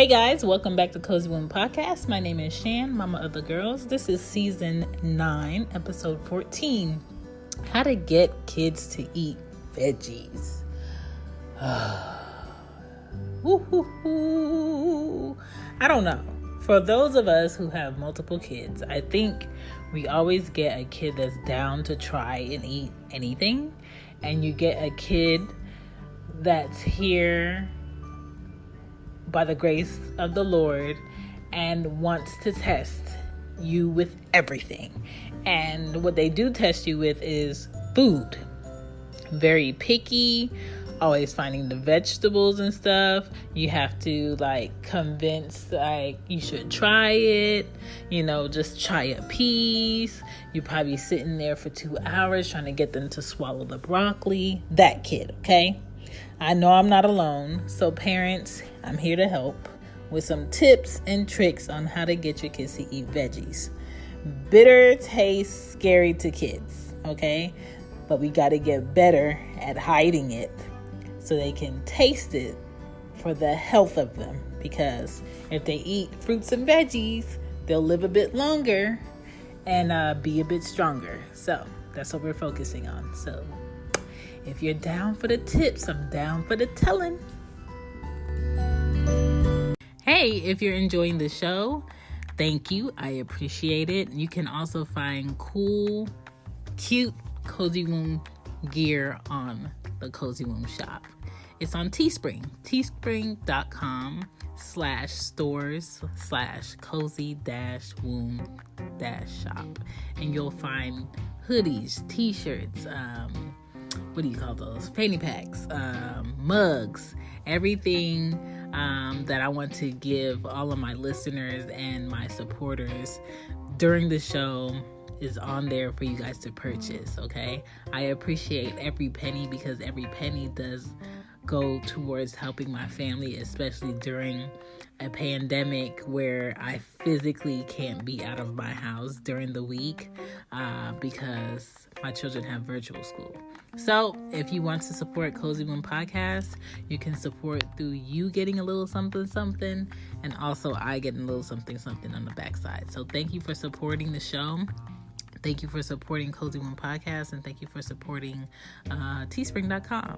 Hey guys, welcome back to Cozy Womb Podcast. My name is Shan, mama of the girls. This is season 9, episode 14. How to get kids to eat veggies. I don't know. For those of us who have multiple kids, I think we always get a kid that's down to try and eat anything. And you get a kid that's here by the grace of the Lord and wants to test you with everything. And what they do test you with is food. Very picky, always finding the vegetables and stuff. You have to convince you should try it, just try a piece. You're probably sitting there for 2 hours trying to get them to swallow the broccoli. That kid, okay? I know I'm not alone. So parents, I'm here to help with some tips and tricks on how to get your kids to eat veggies. Bitter tastes scary to kids, okay? But we got to get better at hiding it so they can taste it for the health of them. Because if they eat fruits and veggies, they'll live a bit longer and be a bit stronger. So that's what we're focusing on. So if you're down for the tips, I'm down for the telling. Hey, if you're enjoying the show, thank you. I appreciate it. You can also find cool, cute Cozy Womb gear on the Cozy Womb shop. It's on Teespring, teespring.com/stores/cozy-womb-shop. And you'll find hoodies, t-shirts, what do you call those? Fanny packs, mugs, everything that I want to give all of my listeners and my supporters during the show is on there for you guys to purchase, okay? I appreciate every penny because every penny does go towards helping my family, especially during a pandemic where I physically can't be out of my house during the week because my children have virtual school. So if you want to support Cozy Womb Podcast, you can support through you getting a little something, and also I getting a little something on the backside. So thank you for supporting the show. Thank you for supporting Cozy Womb Podcast, and thank you for supporting teespring.com.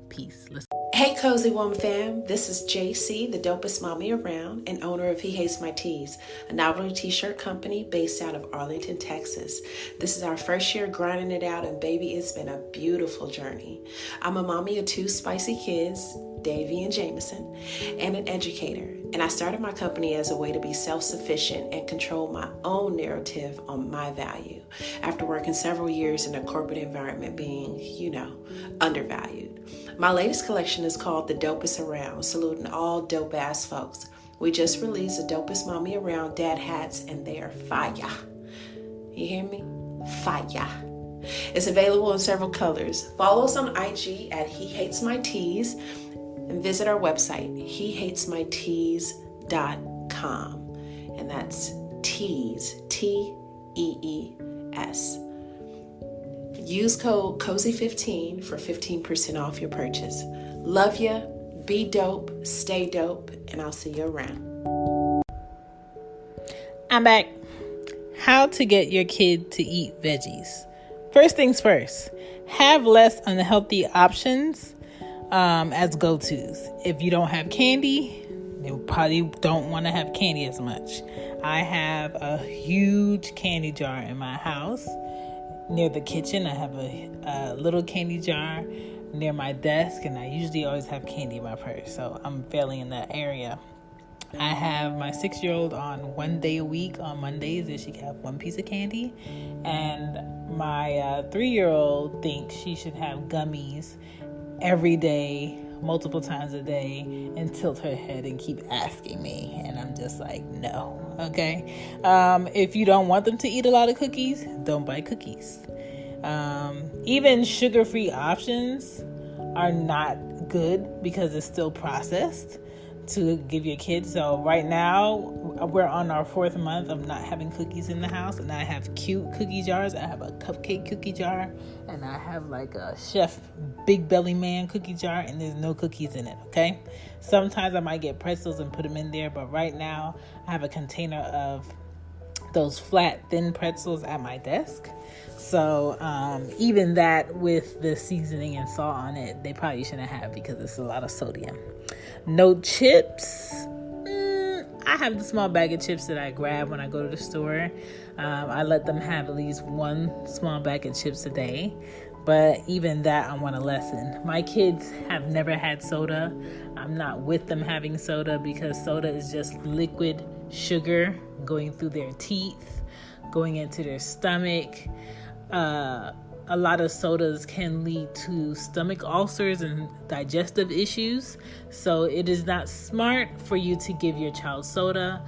Peace. Hey Cozy Womb fam, this is JC, the dopest mommy around and owner of He Hates My Tees, a novelty t-shirt company based out of Arlington, Texas. This is our first year grinding it out, and baby, it's been a beautiful journey. I'm a mommy of 2 spicy kids, Davy and Jameson, and an educator. And I started my company as a way to be self-sufficient and control my own narrative on my value after working several years in a corporate environment being, undervalued. My latest collection is called The Dopest Around, saluting all dope ass folks. We just released the Dopest Mommy Around dad hats, and they are fire. You hear me? Fire. It's available in several colors. Follow us on IG at He Hates My Tees and visit our website, hehatesmytees.com. And that's tees, Tees. Use code COZY15 for 15% off your purchase. Love ya, be dope, stay dope, and I'll see you around. I'm back. How to get your kid to eat veggies. First things first, have less unhealthy options as go-tos. If you don't have candy, you probably don't want to have candy as much. I have a huge candy jar in my house. Near the kitchen, I have a little candy jar near my desk, and I usually always have candy in my purse, so I'm failing in that area. I have my 6-year-old on 1 day a week on Mondays, and she can have 1 piece of candy, and my 3-year-old thinks she should have gummies every day, multiple times a day, and tilt her head and keep asking me, and I'm just like, no. Okay. If you don't want them to eat a lot of cookies, don't buy cookies. Even sugar-free options are not good because it's still processed to give your kids. So right now we're on our 4th month of not having cookies in the house, and I have cute cookie jars. I have a cupcake cookie jar, and I have like a Chef Big Belly Man cookie jar, and there's no cookies in it. Okay, sometimes I might get pretzels and put them in there, but right now I have a container of those flat thin pretzels at my desk. So even that with the seasoning and salt on it, they probably shouldn't have, because it's a lot of sodium. No chips. I have the small bag of chips that I grab when I go to the store. I let them have at least one small bag of chips a day. But even that, I want to lessen. My kids have never had soda. I'm not with them having soda, because soda is just liquid sugar going through their teeth, going into their stomach. A lot of sodas can lead to stomach ulcers and digestive issues. So it is not smart for you to give your child soda.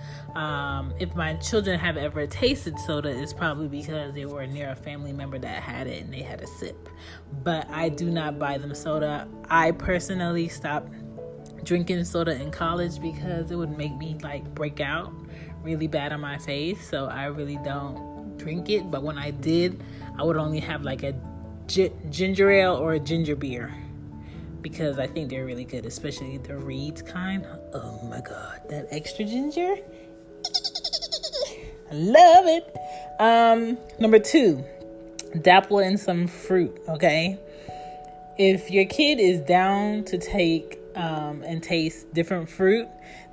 If my children have ever tasted soda, it's probably because they were near a family member that had it and they had a sip. But I do not buy them soda. I personally stopped drinking soda in college because it would make me break out really bad on my face. So I really don't drink it. But when I did, I would only have a ginger ale or a ginger beer, because I think they're really good, especially the Reed's kind. Oh my God, that extra ginger. I love it. Number 2, dabble in some fruit, okay? If your kid is down to take and taste different fruit,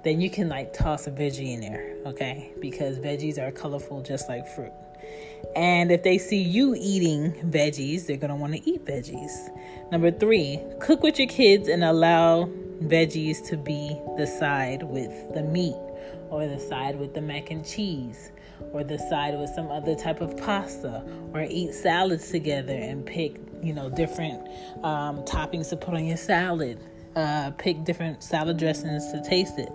then you can toss a veggie in there, okay? Because veggies are colorful just like fruit. And if they see you eating veggies, they're going to want to eat veggies. Number 3, cook with your kids and allow veggies to be the side with the meat, or the side with the mac and cheese, or the side with some other type of pasta, or eat salads together and pick, different toppings to put on your salad. Pick different salad dressings to taste it.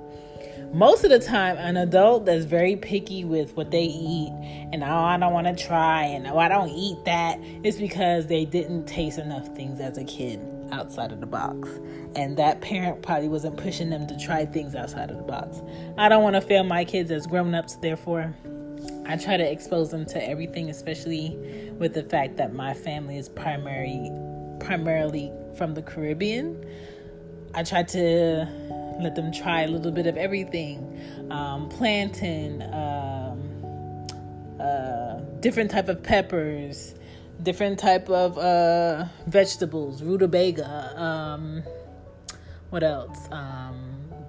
Most of the time, an adult that's very picky with what they eat, and I don't want to try, and I don't eat that, is because they didn't taste enough things as a kid outside of the box. And that parent probably wasn't pushing them to try things outside of the box. I don't want to fail my kids as grown-ups, therefore I try to expose them to everything, especially with the fact that my family is primarily from the Caribbean. I try to let them try a little bit of everything. Plantain, different type of peppers, different type of vegetables, rutabaga, what else?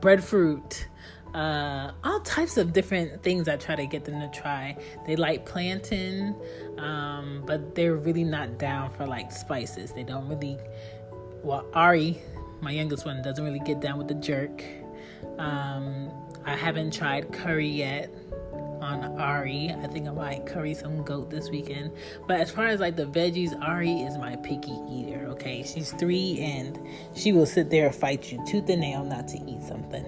Breadfruit, all types of different things I try to get them to try. They like plantain, but they're really not down for spices. They don't really, Ari, my youngest one, doesn't really get down with the jerk. I haven't tried curry yet on Ari. I think I might curry some goat this weekend. But as far as the veggies, Ari is my picky eater, okay? She's 3 and she will sit there and fight you tooth and nail not to eat something.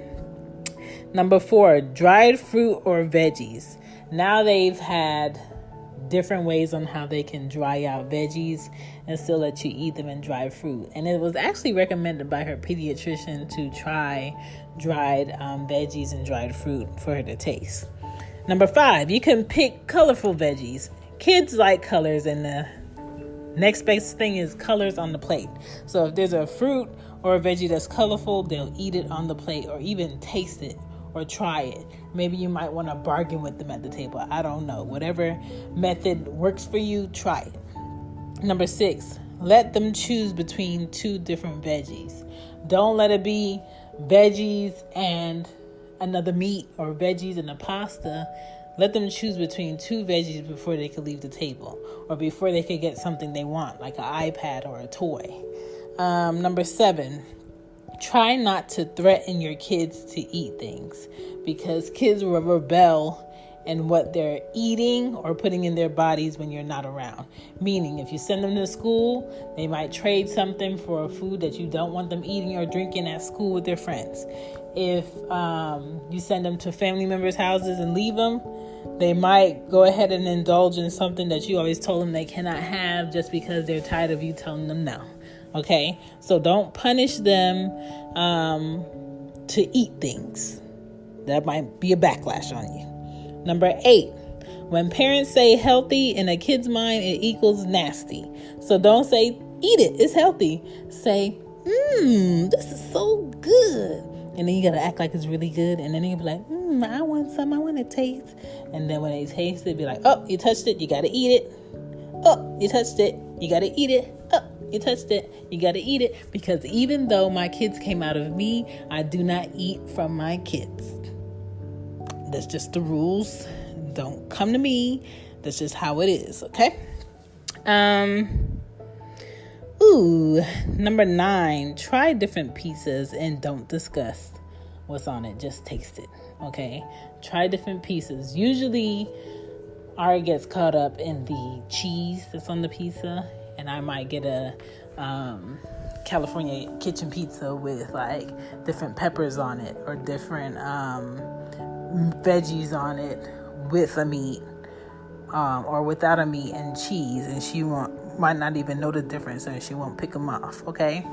Number 4, dried fruit or veggies. Now they've had different ways on how they can dry out veggies and still let you eat them in dried fruit. And it was actually recommended by her pediatrician to try dried veggies and dried fruit for her to taste. Number 5, you can pick colorful veggies. Kids like colors, and the next best thing is colors on the plate. So if there's a fruit or a veggie that's colorful, they'll eat it on the plate or even taste it or try it. Maybe you might want to bargain with them at the table. I don't know. Whatever method works for you, try it. Number 6, let them choose between 2 different veggies. Don't let it be veggies and another meat, or veggies and a pasta. Let them choose between 2 veggies before they could leave the table, or before they could get something they want, like an iPad or a toy. Number 7, try not to threaten your kids to eat things, because kids will rebel in what they're eating or putting in their bodies when you're not around. Meaning, if you send them to school, they might trade something for a food that you don't want them eating or drinking at school with their friends. If you send them to family members' houses and leave them, they might go ahead and indulge in something that you always told them they cannot have, just because they're tired of you telling them no. Okay? So don't punish them to eat things. That might be a backlash on you. Number 8, when parents say healthy in a kid's mind, it equals nasty. So don't say, eat it, it's healthy. Say, this is so good. And then you got to act like it's really good. And then you'll be like, I want some, I want to taste. And then when they taste it, be like, oh, you touched it, you got to eat it. Oh, you touched it, you got to eat it. Oh, you touched it, you got to eat it. Because even though my kids came out of me, I do not eat from my kids. That's just the rules. Don't come to me. That's just how it is, okay? Number 9, try different pizzas and don't discuss what's on it. Just taste it, okay? Try different pieces. Usually, Ari gets caught up in the cheese that's on the pizza, and I might get a California kitchen pizza with like different peppers on it or different veggies on it with a meat or without a meat and cheese, and she might not even know the difference, and she won't pick them off, okay?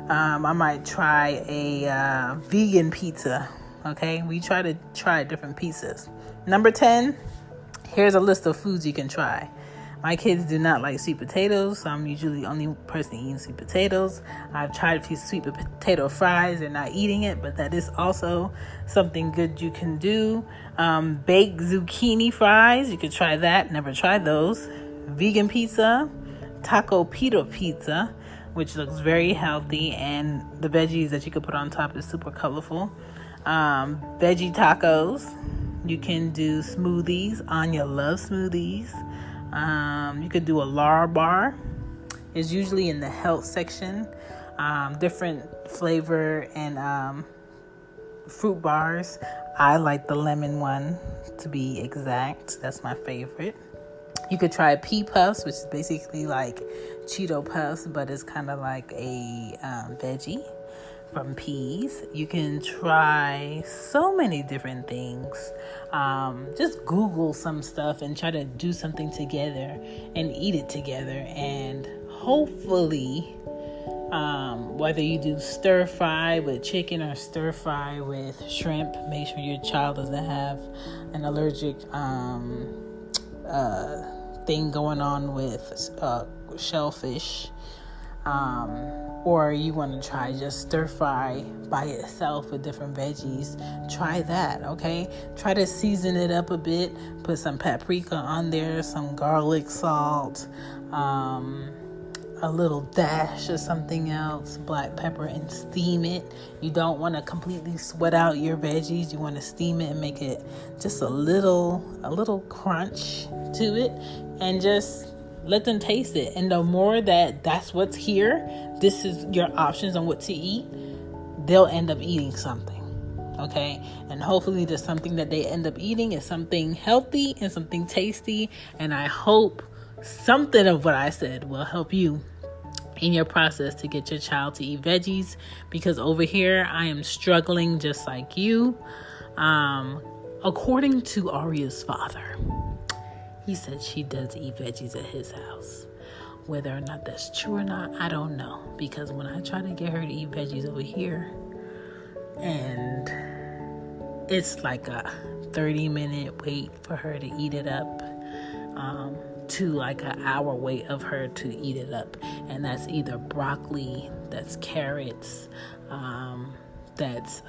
I might try a vegan pizza, okay? We try different pizzas. Number 10, here's a list of foods you can try. My kids do not like sweet potatoes, so I'm usually the only person eating sweet potatoes. I've tried a few sweet potato fries. They're not eating it, but that is also something good you can do. Baked zucchini fries, you could try that. Never tried those. Vegan pizza, taco pizza, which looks very healthy, and the veggies that you could put on top is super colorful. Veggie tacos. You can do smoothies. Anya loves smoothies. You could do a Lar bar. It's usually in the health section. Different flavor and fruit bars. I like the lemon one, to be exact. That's my favorite. You could try pea puffs, which is basically like Cheeto puffs, but it's kind of like a veggie from peas. You can try so many different things. Just Google some stuff and try to do something together and eat it together. And hopefully, whether you do stir fry with chicken or stir fry with shrimp, make sure your child doesn't have an allergic thing going on with shellfish. Or you want to try just stir fry by itself with different veggies, try that, okay? Try to season it up a bit, put some paprika on there, some garlic salt, a little dash of something else, black pepper, and steam it. You don't want to completely sweat out your veggies. You want to steam it and make it just a little crunch to it, and just let them taste it. And the more that's what's here, this is your options on what to eat, they'll end up eating something, okay? And hopefully the something that they end up eating is something healthy and something tasty. And I hope something of what I said will help you in your process to get your child to eat veggies, because over here I am struggling just like you. According to Aria's father, he said she does eat veggies at his house. Whether or not that's true or not, I don't know. Because when I try to get her to eat veggies over here, and it's like a 30-minute wait for her to eat it up, to like an hour wait of her to eat it up. And that's either broccoli, that's carrots, that's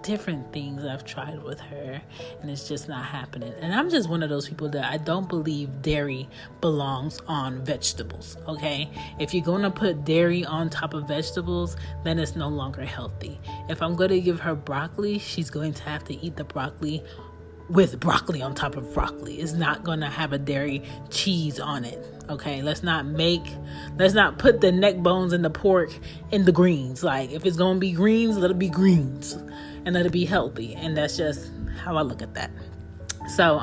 different things I've tried with her, and it's just not happening. And I'm just one of those people that I don't believe dairy belongs on vegetables, okay? If you're going to put dairy on top of vegetables, then it's no longer healthy. If I'm going to give her broccoli, she's going to have to eat the broccoli with broccoli on top of broccoli. It's not going to have a dairy cheese on it, okay? Let's not put the neck bones and the pork in the greens. Like, if it's going to be greens, let it be greens and let it be healthy. And that's just how I look at that. So,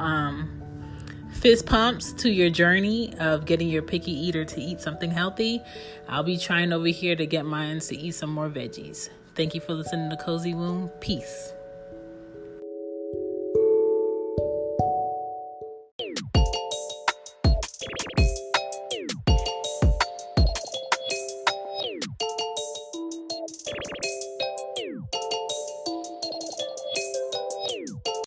fist pumps to your journey of getting your picky eater to eat something healthy. I'll be trying over here to get mine to eat some more veggies. Thank you for listening to Cozy Womb. Peace.